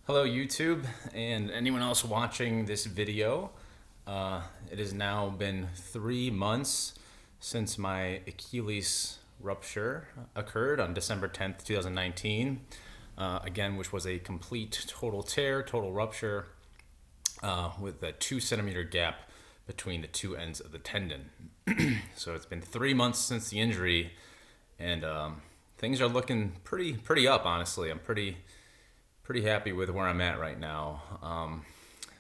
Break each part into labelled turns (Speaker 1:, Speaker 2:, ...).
Speaker 1: Hello YouTube and anyone else watching this video. It has now been 3 months since my Achilles rupture occurred on December 10th, 2019. Again, which was a complete total tear, total rupture with a 2 centimeter gap between the two ends of the tendon. So it's been 3 months since the injury, and things are looking pretty up. Honestly, I'm pretty happy with where I'm at right now.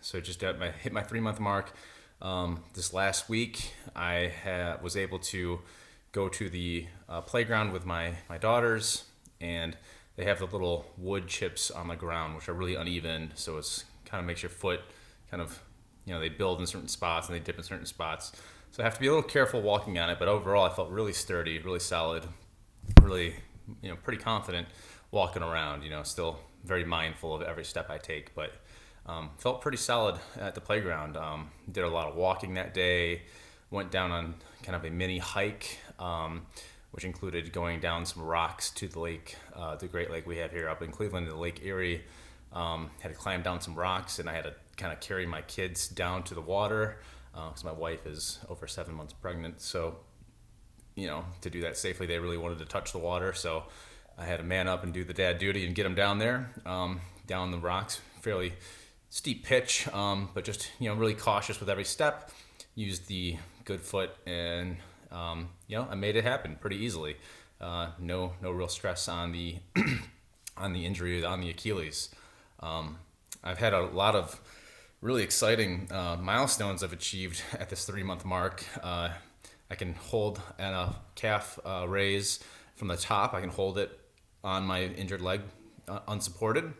Speaker 1: So just hit my 3 month mark. This last week, was able to go to the playground with my daughters, and they have the little wood chips on the ground, which are really uneven. So it's kind of makes your foot kind of, they build in certain spots and they dip in certain spots. So I have to be a little careful walking on it. But overall, I felt really sturdy, really solid, really, pretty confident walking around. Still very mindful of every step I take, but felt pretty solid at the playground. Did a lot of walking that day. Went down on kind of a mini hike, which included going down some rocks to the lake, the Great Lake we have here up in Cleveland, the Lake Erie. Had to climb down some rocks, and I had to kind of carry my kids down to the water because my wife is over 7 months pregnant. So, to do that safely, they really wanted to touch the water. So I had to man up and do the dad duty and get them down there, down the rocks, fairly steep pitch, but just, really cautious with every step. Used the good foot, and, I made it happen pretty easily. No real stress on the, on the injury, on the Achilles. I've had a lot of really exciting milestones I've achieved at this 3 month mark. I can hold at a calf raise from the top. I can hold it on my injured leg unsupported.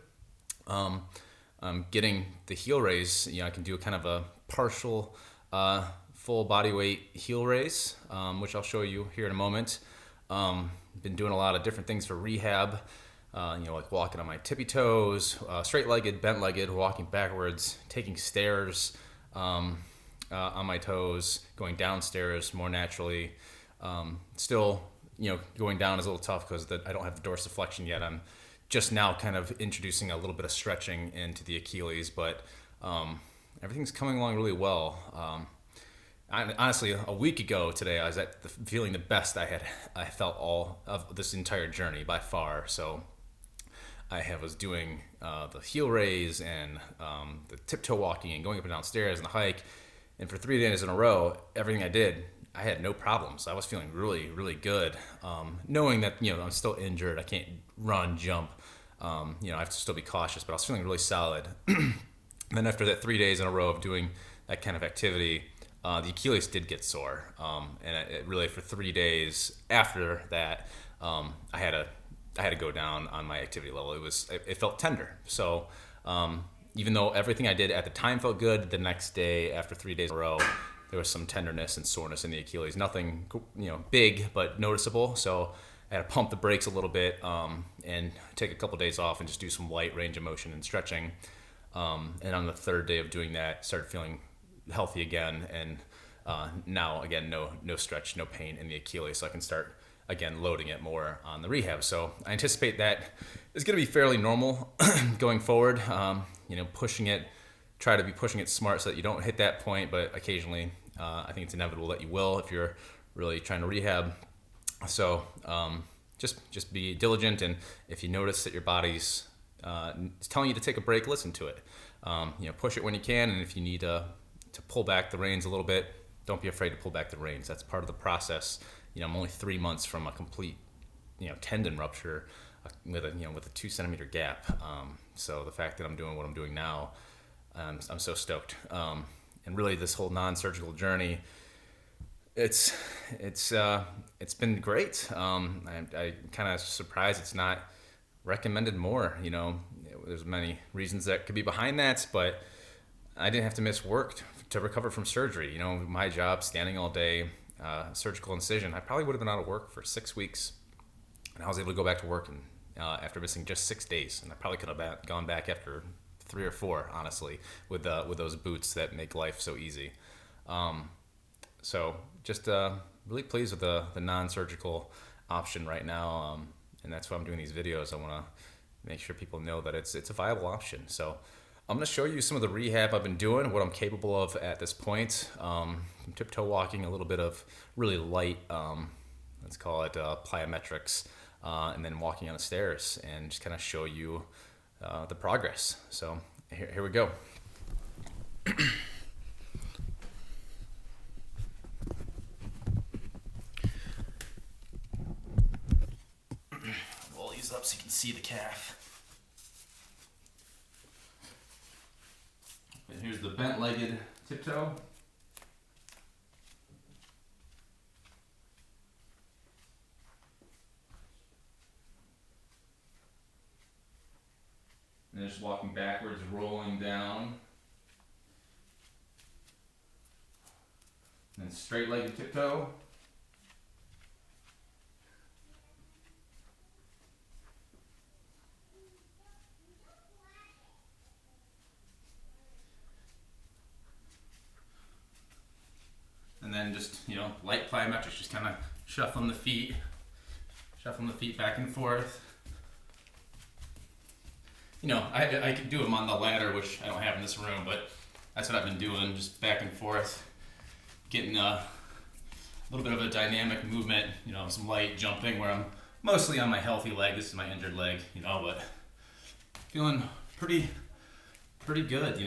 Speaker 1: I'm getting the heel raise. I can do kind of a partial full body weight heel raise, which I'll show you here in a moment. Been doing a lot of different things for rehab. Like walking on my tippy toes, straight-legged, bent-legged, walking backwards, taking stairs on my toes, going downstairs more naturally. Still, going down is a little tough because I don't have the dorsiflexion yet. I'm just now kind of introducing a little bit of stretching into the Achilles, but everything's coming along really well. Honestly, a week ago today, I was feeling the best I felt all of this entire journey by far. So was doing the heel raise and the tiptoe walking and going up and down stairs and the hike. And for 3 days in a row, everything I did, I had no problems. I was feeling really, really good. Knowing that, I'm still injured. I can't run, jump. I have to still be cautious, but I was feeling really solid. And then after that 3 days in a row of doing that kind of activity, the Achilles did get sore. And it really, for 3 days after that, I had to go down on my activity level. It felt tender. So, even though everything I did at the time felt good, the next day after 3 days in a row, there was some tenderness and soreness in the Achilles. Nothing, big, but noticeable. So I had to pump the brakes a little bit and take a couple days off and just do some light range of motion and stretching. And on the third day of doing that, started feeling healthy again. And now, again, no stretch, no pain in the Achilles. So I can start, again, loading it more on the rehab. So I anticipate that is going to be fairly normal going forward. Try to be pushing it smart so that you don't hit that point, but occasionally I think it's inevitable that you will if you're really trying to rehab. So just be diligent, and if you notice that your body's telling you to take a break, listen to it. Push it when you can, and if you need to pull back the reins a little bit, don't be afraid to pull back the reins. That's part of the process. I'm only 3 months from a complete, tendon rupture with a 2 centimeter gap. So the fact that I'm doing what I'm doing now, I'm so stoked. And really, this whole non-surgical journey, it's been great. I kind of surprised it's not recommended more. There's many reasons that could be behind that, but I didn't have to miss work to recover from surgery. My job, standing all day, surgical incision, I probably would have been out of work for 6 weeks, and I was able to go back to work and after missing just 6 days, and I probably could have gone back after 3 or 4, honestly, with those boots that make life so easy. So just really pleased with the non-surgical option right now, and that's why I'm doing these videos. I want to make sure people know that it's a viable option. So I'm going to show you some of the rehab I've been doing, what I'm capable of at this point. I'm tiptoe walking, a little bit of really light, let's call it plyometrics, and then walking on the stairs, and just kind of show you the progress. So here we go. Roll these up so you can see the calf. And here's the bent-legged tiptoe. And then just walking backwards, rolling down. And then straight-legged tiptoe. And then just, light plyometrics, just kind of shuffling the feet back and forth. I could do them on the ladder, which I don't have in this room, but that's what I've been doing, just back and forth, getting a little bit of a dynamic movement, some light jumping where I'm mostly on my healthy leg. This is my injured leg, but feeling pretty good,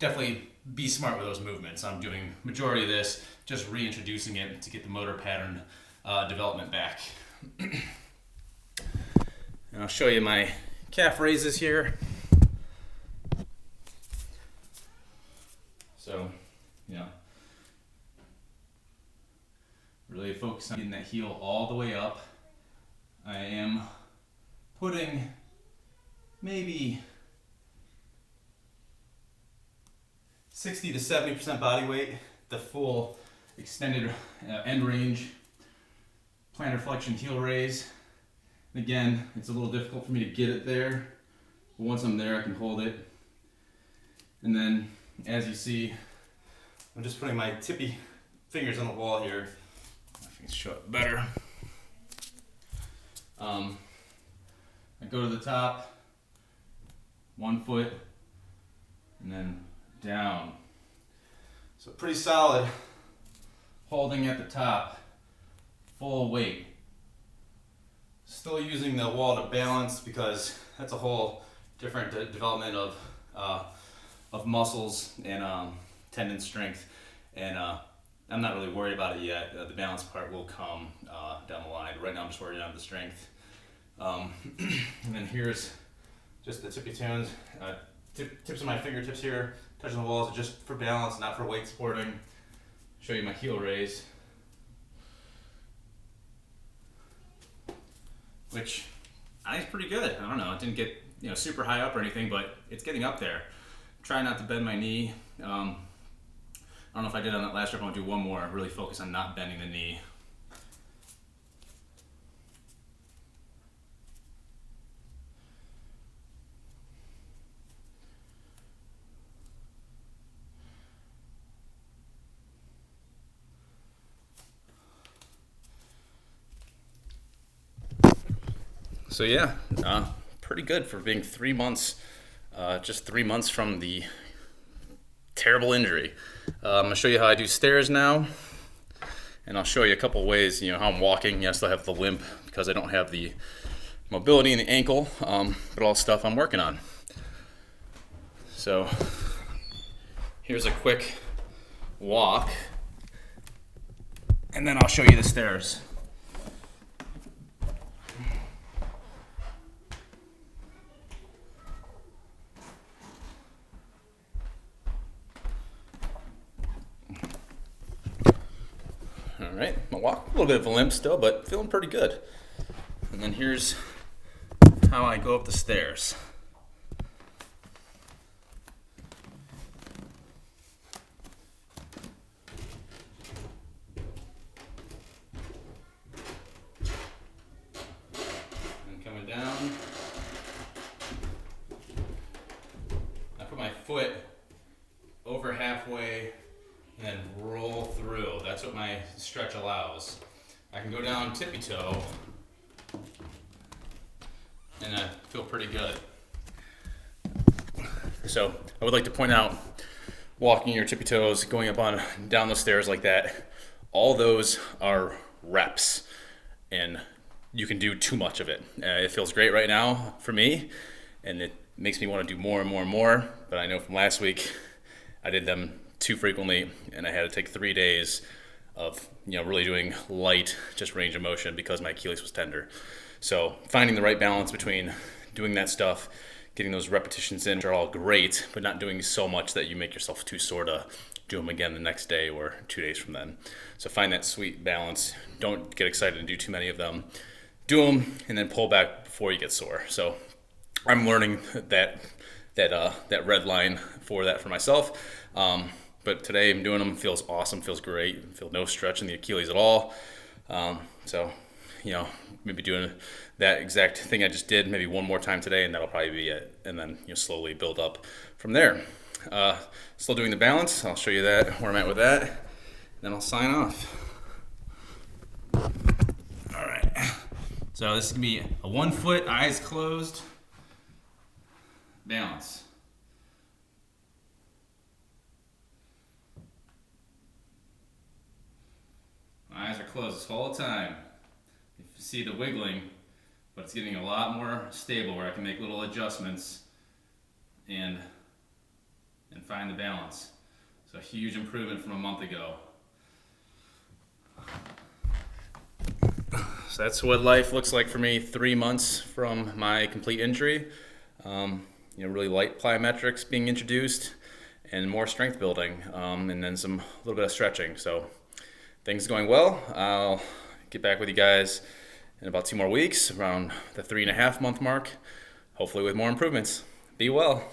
Speaker 1: Definitely be smart with those movements. I'm doing majority of this, just reintroducing it to get the motor pattern development back. And I'll show you my calf raises here. So, really focus on getting that heel all the way up. I am putting maybe 60 to 70% body weight, the full extended end range, plantar flexion heel raise. Again, it's a little difficult for me to get it there, but once I'm there, I can hold it. And then, as you see, I'm just putting my tippy fingers on the wall here. I can show it better. I go to the top, 1 foot, and then down. So pretty solid, holding at the top, full weight. Still using the wall to balance because that's a whole different development of muscles and tendon strength, and I'm not really worried about it yet. The balance part will come down the line. Right now I'm just worried on the strength. And then here's just the tippy toes, tips of my fingertips here, touching the walls just for balance, not for weight supporting. Show you my heel raise, which I think is pretty good. I don't know, it didn't get super high up or anything, but it's getting up there. Try not to bend my knee. I don't know if I did on that last rep. I'm gonna do one more. Really focus on not bending the knee. So yeah, pretty good for being 3 months, just 3 months from the terrible injury. I'm gonna show you how I do stairs now, and I'll show you a couple ways, how I'm walking. Yes, I have the limp because I don't have the mobility in the ankle, but all stuff I'm working on. So here's a quick walk, and then I'll show you the stairs. All right, my walk, a little bit of a limp still, but feeling pretty good. And then here's how I go up the stairs. And coming down, I put my foot over halfway and roll through. That's what my stretch allows. I can go down tippy toe, feel pretty good. So I would like to point out, walking your tippy toes, going up on down the stairs like that, all those are reps, and you can do too much of it. It feels great right now for me, and it makes me want to do more and more and more. But I know from last week, I did them too frequently, and I had to take 3 days of really doing light, just range of motion because my Achilles was tender. So finding the right balance between doing that stuff, getting those repetitions in, which are all great, but not doing so much that you make yourself too sore to do them again the next day or 2 days from then. So find that sweet balance. Don't get excited and do too many of them. Do them and then pull back before you get sore. So I'm learning that red line for that for myself. But today I'm doing them. Feels awesome. Feels great. Feel no stretch in the Achilles at all. So maybe doing that exact thing I just did maybe one more time today, and that'll probably be it. And then slowly build up from there. Still doing the balance. I'll show you that where I'm at with that. Then I'll sign off. All right. So this is gonna be a 1 foot, eyes closed balance. My eyes are closed this whole time. You see the wiggling, but it's getting a lot more stable where I can make little adjustments and find the balance. So a huge improvement from a month ago. So that's what life looks like for me 3 months from my complete injury. Really light plyometrics being introduced and more strength building, and then a little bit of stretching. So things going well. I'll get back with you guys in about 2 more weeks, around the 3.5 month mark, hopefully with more improvements. Be well.